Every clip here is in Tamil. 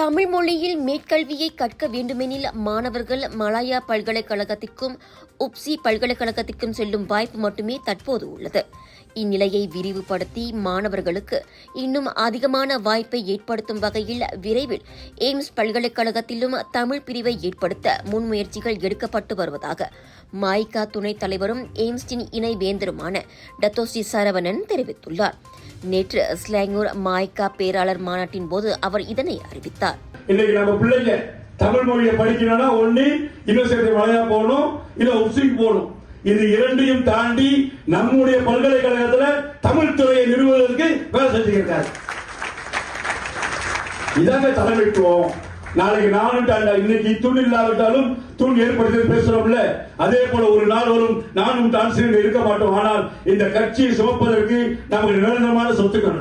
தமிழ் மொழியில் மேற்கல்வியை கற்க வேண்டுமெனில் மாணவர்கள் மலாயா பல்கலைக்கழகத்திற்கும் உப்சி பல்கலைக்கழகத்திற்கும் செல்லும் வாய்ப்பு மட்டுமே தற்போது உள்ளது. இந்நிலையை விரிவுபடுத்தி மாணவர்களுக்கு இன்னும் அதிகமான வாய்ப்பை ஏற்படுத்தும் வகையில் விரைவில் எய்ம்ஸ் பல்கலைக்கழகத்திலும் தமிழ் பிரிவை ஏற்படுத்த முன்முயற்சிகள் எடுக்கப்பட்டு வருவதாக மாய்கா துணைத் தலைவரும் எய்ம்ஸின் இணை வேந்தருமான டத்தோஸ்ரீ சரவணன் தெரிவித்துள்ளார். நேற்று ஸ்லாங்கூர் மாய்கா பேராளர் மாநாட்டின் போது அவர் இதனை அறிவித்தார். இன்னைக்கு நம்ம பிள்ளைங்க தமிழ் மொழியை படிக்கணும்னா ஒண்ணு யூனிவர்சிட்டி மலையா போகணும், இல்ல உப்சிக்கு போகணும். இது இரண்டையும் தாண்டி நம்முடைய பல்கலைக்கழகத்தில் தமிழ் துறையை நிறுவுவதற்கு வேலை செஞ்சுக்கிறார். இதாங்க தலைமைத்துவம். நாளைக்கு நானும் இன்னைக்கு தூண் இல்லாவிட்டாலும் தூண் ஏற்படுத்தி பேசுறோம்ல, அதே போல ஒரு நாள் வரும் நானும் டான்ஸில் இருக்க மாட்டோம். ஆனால் இந்த கட்சியை சுமப்பதற்கு நமக்கு நிரந்தரமான சொத்துக்கள்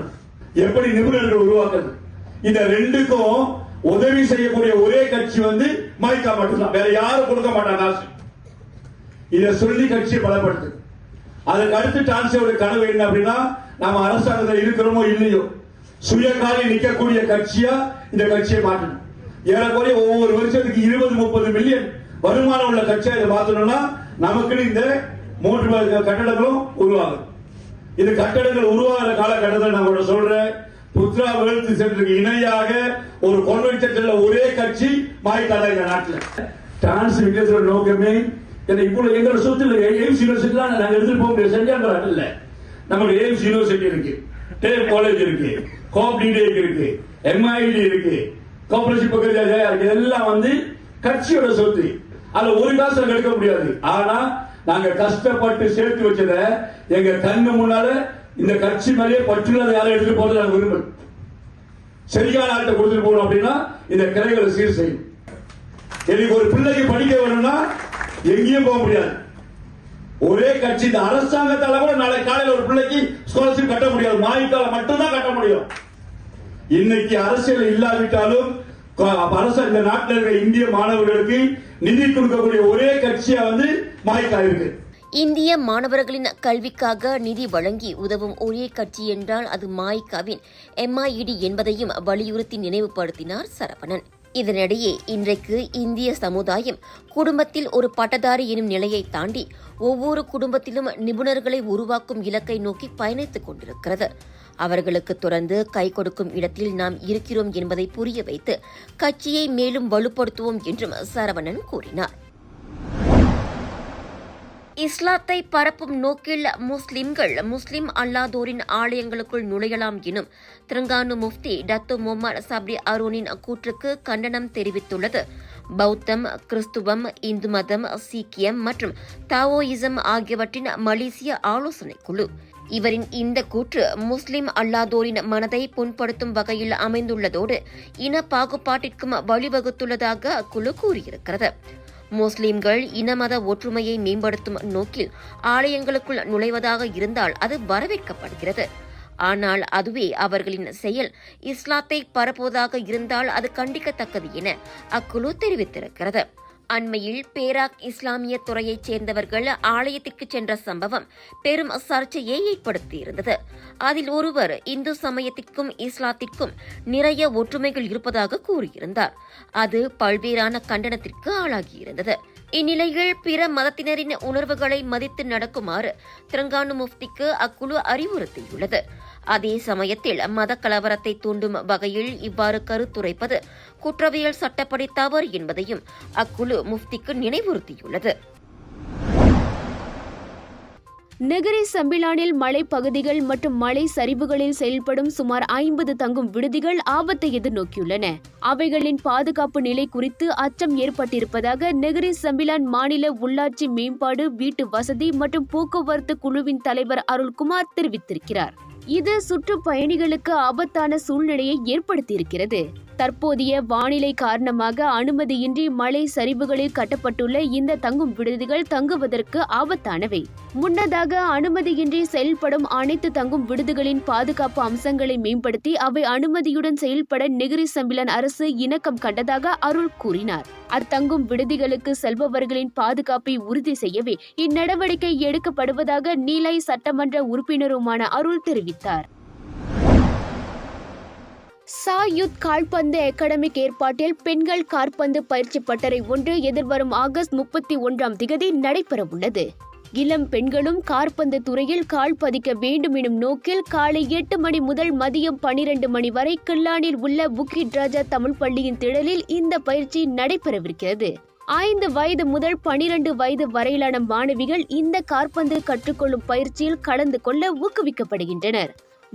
எப்படி நிபுணர்கள் உருவாக்குறது, இந்த ரெண்டுக்கும் உதவி செய்யக்கூடிய ஒரே கட்சி மாய்கா மட்டும்தான். வேற யாரும் கொடுக்க மாட்டாங்க காசு. இதை சொல்லி கட்சியை பலப்படுத்து. அதுக்கு அடுத்து டான்ஸோட கனவு என்ன அப்படின்னா, நம்ம அரசாங்கத்தில் இருக்கிறோமோ இல்லையோ சுயகாலி நிற்கக்கூடிய கட்சியா இந்த கட்சியை மாற்றணும். ஏறக்குறைய ஒவ்வொரு வருஷத்துக்கு 20-30 மில்லியன் வருமானம் உள்ள கட்சியா இதை மாற்றணும்னா நமக்கு இந்த 3 கட்டடங்களும் உருவாகும். இந்த கட்டடங்கள் உருவாகிற காலகட்டத்தில் நான் சொல்றேன், புத்ரா வேர்ல்ட் சென்டருக்கு இணையாக ஒரு கன்வென்ஷன்ல ஒரே கட்சி மாய்கா தான் இந்த நாட்டில். டான்ஸ் விற்கிற நோக்கமே இப்போது எங்களோட சொத்துல எய்ம்ஸ் யூனிவர்சிட்டி நாங்க எடுத்துட்டு போக முடியாது. செஞ்சாங்க இல்ல, நமக்கு எய்ம்ஸ் யூனிவர்சிட்டி இருக்கு, டேப் காலேஜ் இருக்கு, கோப் டிடேக் இருக்கு, எம்ஐடி இருக்கு, கோஆபரேஷன் இருக்கு. எல்லாம் கட்சியோட சொத்து. அதுல ஒரு காசு எடுக்க முடியாது. ஆனா நாங்க கஷ்டப்பட்டு சேர்த்து வச்சத எங்க கண்ணு முன்னால இந்த கட்சி மேலேயே பற்றுள்ளதை யாரும் எடுத்துட்டு போறது நாங்க விரும்புறோம். சரியான ஆட்டை கொடுத்துட்டு போகணும் அப்படின்னா இந்த கிளைகளை சீர் செய்யும். எனக்கு ஒரு பிள்ளைக்கு படிக்க வேணும்னா எங்கேயும் போக முடியாது. ஒரே கட்சி இந்த அரசாங்கத்தால கூட நாளை காலையில் ஒரு பிள்ளைக்கு ஸ்காலர்ஷிப் கட்ட முடியாது. மாய்கால மட்டும்தான் கட்ட முடியும். இன்னைக்கு அரசியல் இல்லாவிட்டாலும் இந்த நாட்டில் இருக்கிற இந்திய மாணவர்களுக்கு நிதி கொடுக்கக்கூடிய ஒரே கட்சியா மாய்கா இருக்கு. இந்திய மாணவர்களின் கல்விக்காக நிதி வழங்கி உதவும் ஒரே கட்சி என்றால் அது மாய்காவின் எம்ஐடி என்பதையும் வலியுறுத்தி நினைவுபடுத்தினார் சரவணன். இதனிடையே இன்றைக்கு இந்திய சமுதாயம் குடும்பத்தில் ஒரு பட்டதாரி எனும் நிலையை தாண்டி ஒவ்வொரு குடும்பத்திலும் நிபுணர்களை உருவாக்கும் இலக்கை நோக்கி பயணித்துக் கொண்டிருக்கிறது. அவர்களுக்கு தொடர்ந்து கை கொடுக்கும் இடத்தில் நாம் இருக்கிறோம் என்பதை புரிய வைத்து கட்சியை மேலும் வலுப்படுத்துவோம் என்றும் சரவணன் கூறினார். இஸ்லாத்தை பரப்பும் நோக்கில் முஸ்லிம்கள் முஸ்லிம் அல்லாதோரின் ஆலயங்களுக்குள் நுழையலாம் எனும் திரங்கானு முஃப்தி டத்தோ முகமது சப்ரி அருணின் கூற்றுக்கு கண்டனம் தெரிவித்துள்ளது பௌத்தம், கிறிஸ்துவம், இந்து மதம், சீக்கியம் மற்றும் தாவோயிசம் ஆகியவற்றின் மலேசிய ஆலோசனைக் குழு. இவரின் இந்த கூற்று முஸ்லிம் அல்லாதோரின் மனதை புண்படுத்தும் வகையில் அமைந்துள்ளதோடு இன பாகுபாட்டிற்கும் வழிவகுத்துள்ளதாக அக்குழு கூறியிருக்கிறது. முஸ்லிம்கள் இனமத ஒற்றுமையை மேம்படுத்தும் நோக்கில் ஆலயங்களுக்குள் நுழைவதாக இருந்தால் அது வரவேற்கப்படுகிறது. ஆனால் அதுவே அவர்களின் செயல் இஸ்லாத்தை பரப்புவதாக இருந்தால் அது கண்டிக்கத்தக்கது என அக்குழு தெரிவித்திருக்கிறது. அண்மையில் பேராக் இஸ்லாமிய துறையைச் சேர்ந்தவர்கள் ஆலயத்திற்கு சென்ற சம்பவம் பெரும் சர்ச்சையை ஏற்படுத்தியிருந்தது. அதில் ஒருவர் இந்து சமயத்திற்கும் இஸ்லாத்திற்கும் நிறைய ஒற்றுமைகள் இருப்பதாக கூறியிருந்தார். அது பல்வேறான கண்டனத்திற்கு ஆளாகியிருந்தது. இந்நிலையில் பிற மதத்தினரின் உணர்வுகளை மதித்து நடக்குமாறு திரங்கானு முஃப்திக்கு அக்குழு அறிவுறுத்தியுள்ளது. அதே சமயத்தில் மத கலவரத்தை தூண்டும் வகையில் இவ்வாறு கருத்துரைப்பது குற்றவியல் சட்டப்படி தவறு என்பதையும் அக்குழு முஃப்திக்கு நினைவுறுத்தியுள்ளது. நெகிரி சம்பிலானில் மலைப்பகுதிகள் மற்றும் மலை சரிவுகளில் செயல்படும் சுமார் 50 தங்கும் விடுதிகள் ஆபத்தை எதிர்நோக்கியுள்ளன. அவைகளின் பாதுகாப்பு நிலை குறித்து அச்சம் ஏற்பட்டிருப்பதாக நெகிரி சம்பிலான் மாநில உள்ளாட்சி மேம்பாடு, வீட்டு வசதி மற்றும் போக்குவரத்து குழுவின் தலைவர் அருள்குமார் தெரிவித்திருக்கிறார். இது சுற்றுப்பயணிகளுக்கு ஆபத்தான சூழ்நிலையை ஏற்படுத்தியிருக்கிறது. தற்போதைய வானிலை காரணமாக அனுமதியின்றி மலை சரிவுகளில் கட்டப்பட்டுள்ள இந்த தங்கும் விடுதிகள் தங்குவதற்கு ஆபத்தானவை. முன்னதாக அனுமதியின்றி செயல்படும் அனைத்து தங்கும் விடுதிகளின் பாதுகாப்பு அம்சங்களை மேம்படுத்தி அவை அனுமதியுடன் செயல்பட நெகிரி சம்பிலான் அரசு இணக்கம் கண்டதாக அருள் கூறினார். அத்தங்கும் விடுதிகளுக்கு செல்பவர்களின் பாதுகாப்பை உறுதி செய்யவே இந்நடவடிக்கை எடுக்கப்படுவதாக நீலாய் சட்டமன்ற உறுப்பினருமான அருள் தெரிவித்தார். சாயுத் கால்பந்து அகாடமிக் ஏற்பாட்டில் பெண்கள் கால்பந்து பயிற்சி பட்டறை ஒன்று எதிர்வரும் ஆகஸ்ட் 31 நடைபெறவுள்ளது. இளம் பெண்களும் கால்பந்து துறையில் கால் பதிக்க வேண்டும் எனும் நோக்கில் காலை 8 மணி முதல் மதியம் 12 மணி வரை கில்லானில் உள்ள புக்கிட் ராஜா தமிழ் பள்ளியின் திடலில் இந்த பயிற்சி நடைபெறவிருக்கிறது. 5 வயது முதல் 12 வயது வரையிலான மாணவிகள் இந்த கால்பந்து கற்றுக்கொள்ளும் பயிற்சியில் கலந்து கொள்ள ஊக்குவிக்கப்படுகின்றனர்.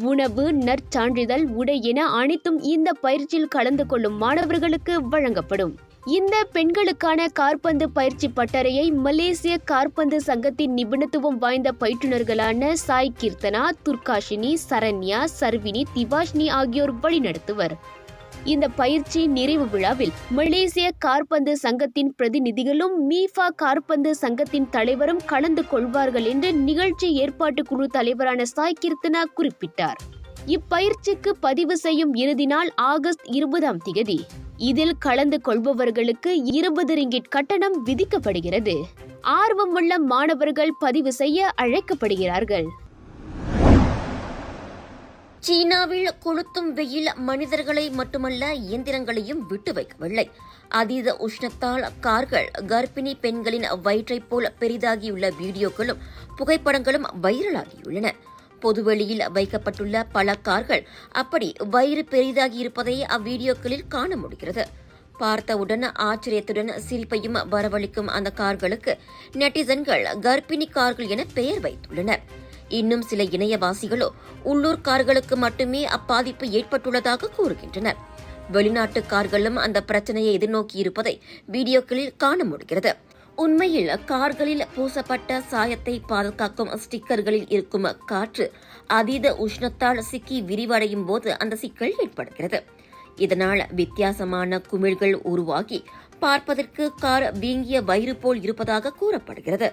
உணவு, நற்சான்றிதழ், உடை என அனைத்தும் இந்த பயிற்சியில் கலந்து கொள்ளும் மாணவர்களுக்கு வழங்கப்படும். இந்த பெண்களுக்கான கால்பந்து பயிற்சி பட்டறையை மலேசிய கால்பந்து சங்கத்தின் நிபுணத்துவம் வாய்ந்த பயிற்றுநர்களான சாய் கீர்த்தனா, துர்காஷினி, சரண்யா, சர்வினி, திவாஷ்னி ஆகியோர் வழிநடத்துவர். இந்த பயிற்சி நிறைவு விழாவில் மலேசிய கால்பந்து சங்கத்தின் பிரதிநிதிகளும் மீஃபா கால்பந்து சங்கத்தின் தலைவரும் கலந்து கொள்வார்கள் என்று நிகழ்ச்சி ஏற்பாட்டு குழு தலைவரான சாய் கீர்த்தனா குறிப்பிட்டார். இப்பயிற்சிக்கு பதிவு செய்யும் இறுதி நாள் ஆகஸ்ட் 20 இதில் கலந்து கொள்பவர்களுக்கு 20 ரிங்கிட் கட்டணம் விதிக்கப்படுகிறது. ஆர்வமுள்ள மாணவர்கள் பதிவு செய்ய அழைக்கப்படுகிறார்கள். சீனாவில் கொளுத்தும் வெயில் மனிதர்களை மட்டுமல்ல இயந்திரங்களையும் விட்டு வைக்கவில்லை. அதீத உஷ்ணத்தால் கார்கள் கர்ப்பிணி பெண்களின் வயிற்றைப் போல் பெரிதாகியுள்ள வீடியோக்களும் புகைப்படங்களும் வைரலாகியுள்ளன. பொதுவெளியில் வைக்கப்பட்டுள்ள பல கார்கள் அப்படி வயிறு பெரிதாகி இருப்பதை அவ்வீடியோக்களில் காண முடிகிறது. பார்த்தவுடன் ஆச்சரியத்துடன் சிரிப்பையும் வரவழைக்கும் அந்த கார்களுக்கு நெட்டிசன்கள் கர்ப்பிணி கார்கள் என பெயர் வைத்துள்ளனர். இன்னும் சில இணையவாசிகளோ உள்ளூர் கார்களுக்கு மட்டுமே அப்பாதிப்பு ஏற்பட்டுள்ளதாக கூறுகின்றனர். வெளிநாட்டு கார்களும் அந்த பிரச்சனையை எதிர்நோக்கி இருப்பதை வீடியோக்களில் காண முடிகிறது. உண்மையில் கார்களில் பூசப்பட்ட சாயத்தை பாதுகாக்கும் ஸ்டிக்கர்களில் இருக்கும் காற்று அதீத உஷ்ணத்தால் சிக்கி விரிவடையும் போது அந்த சிக்கல் ஏற்படுகிறது. இதனால் வித்தியாசமான குமிழ்கள் உருவாகி பார்ப்பதற்கு கார் வீங்கிய வயிறு போல் இருப்பதாக கூறப்படுகிறது.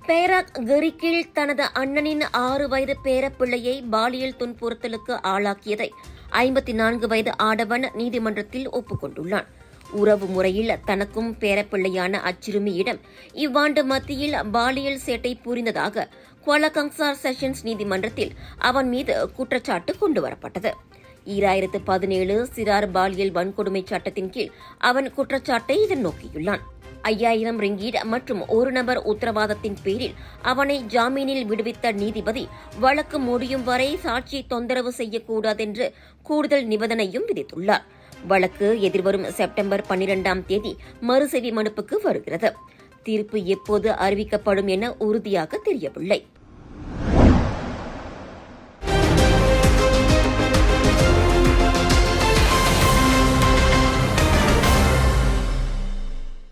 பேராக் கெரிக்கில் தனது அண்ணனின் 6 வயது பேரப்பிள்ளையை பாலியல் துன்புறுத்தலுக்கு ஆளாக்கியதை 54 வயது ஆடவன் நீதிமன்றத்தில் ஒப்புக்கொண்டுள்ளான். உறவு முறையில் தனக்கும் பேரப்பிள்ளையான அச்சிறுமியிடம் இவ்வாண்டு மத்தியில் பாலியல் சேட்டை புரிந்ததாக குவாலகங்சார் செஷன்ஸ் நீதிமன்றத்தில் அவன் மீது குற்றச்சாட்டு கொண்டுவரப்பட்டது. 2017 சிறார் பாலியல் வன்கொடுமை சட்டத்தின் கீழ் அவன் குற்றச்சாட்டை எதிர்நோக்கியுள்ளான். 5000 ரிங்கீட் மற்றும் ஒரு நபர் உத்தரவாதத்தின் பேரில் அவனை ஜாமீனில் விடுவித்த நீதிபதி வழக்கு முடியும் வரை சாட்சியை தொந்தரவு செய்யக்கூடாதென்று கூடுதல் நிபந்தனையும் விதித்துள்ளார். வழக்கு எதிர்வரும் செப்டம்பர் 12 மறுசெவி மனுப்புக்கு வருகிறது. தீர்ப்பு எப்போது அறிவிக்கப்படும் என உறுதியாக தெரியவில்லை.